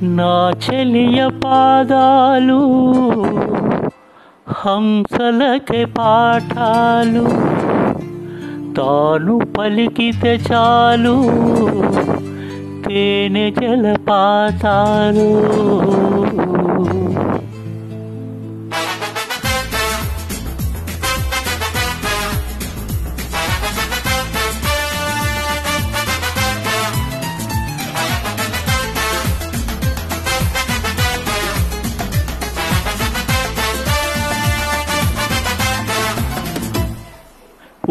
నా చెలియ పాదాలు హంసలకే పాఠాలు, తాను పలికితే చాలు తేనె జలపాతాలు.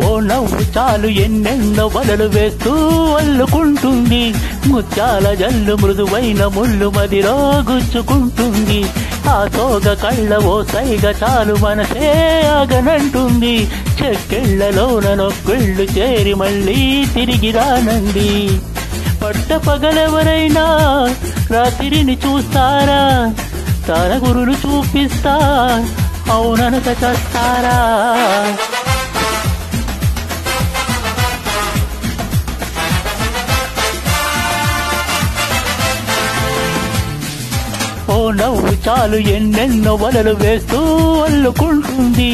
ఓ నవ్వు చాలు ఎన్నెన్నో వలలు వేస్తూ అల్లుకుంటుంది, ముత్యాల జల్లు మృదువైన ముళ్ళు మదిలో గుచ్చుకుంటుంది. ఆ సోగ కళ్ళ ఓ సైగ చాలు మనసే ఆగనంటుంది, చెక్కెళ్లలోన నొక్కిళ్ళు చేరి మళ్ళీ తిరిగి రానంది. పట్ట పగలెవరైనా రాత్రిని చూస్తారా, తన గురులు చూపిస్తా అవుననక చేస్తారా. ఓ నవ్వు చాలు ఎన్నెన్నో వలలు వేస్తూ అల్లుకుంటుంది,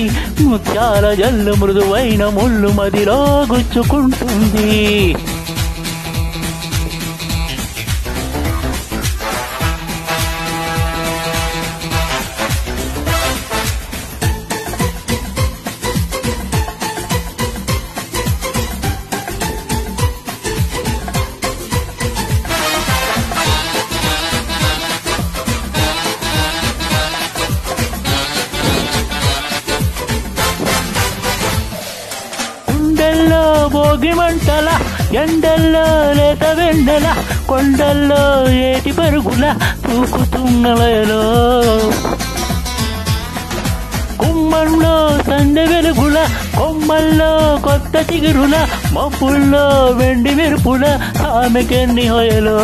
ముత్యాల జల్లు మృదువైన ముళ్ళు మదిలో గుచ్చుకుంటుంది. భోగి మంటల ఎండల్లో లేత వెండల, కొండల్లో ఏటి పరుగుల తూకుతున్నలలో, కుమ్మల్లో సందె వెలుగుల కొమ్మల్లో కొత్త చిగురుల, మబ్బుల్లో వెండి మెరుపుల ఆమెకెన్ని హొయలో.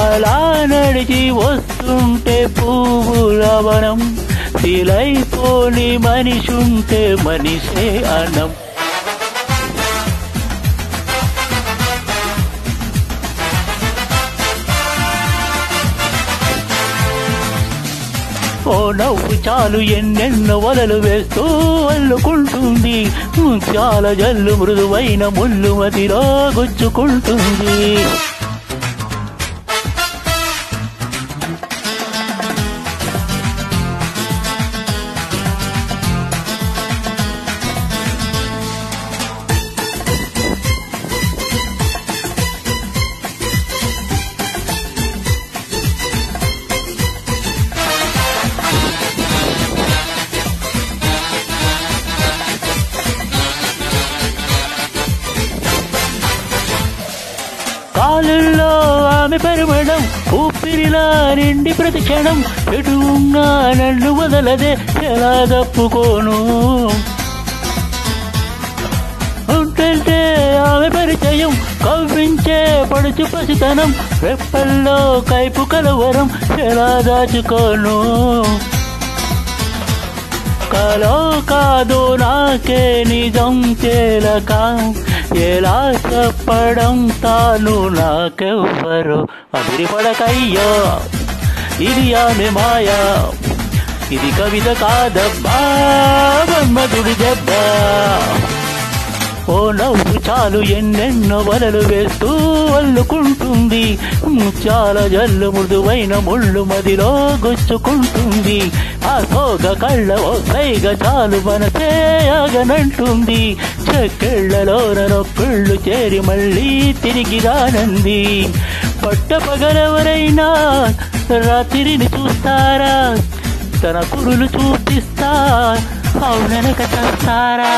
అలా నడిచి వస్తుంటే పువ్వుల వనం, శిలైపోని మనిషుంటే మనిషే అనం. ఓ నవ్వు చాలు ఎన్నెన్నో వలలు వేస్తూ అల్లుకుంటుంది, ముత్యాల జల్లు మృదువైన ముళ్ళు మదిలో గుచ్చుకుంటుంది. కాలుల్లో ఆమె పరిమళం ఊపిరిలా నిండి ప్రతి క్షణం, ఎటు ఉన్నా నన్ను వదలదే ఎలా తప్పుకోను. ఉంటే ఆమె పరిచయం కవ్వించే పడుచు పసితనం, రెప్పల్లో కైపు కలవరం ఎలా దాచుకోను. కలో కాదో నాకే నిజం తేలక ఎలా చెప్పడం తాను నాకెవ్వరు. అదిరిపడకయ్యా ఇది ఆమె మాయా, ఇది కవిత కాదబ్బా మన్మధుడి దెబ్బ. ఓ నవ్వు చాలు ఎన్నెన్నో వలలు వేస్తూ అల్లుకుంటుంది, ముత్యాల జల్లు మృదువైన ముళ్ళు మదిలో గుచ్చుకుంటుంది. ఆ సోగ కళ్ళ ఓ సైగ చాలు మనసే ఆగనంటుంది, చెక్కెళ్లలోన నొక్కిళ్ళు చేరి మళ్ళీ తిరిగి రానంది. పట్ట పగలెవరైనా రాత్రిని చూస్తారా, తన కురులు చూపిస్తా అవుననక చేస్తారా.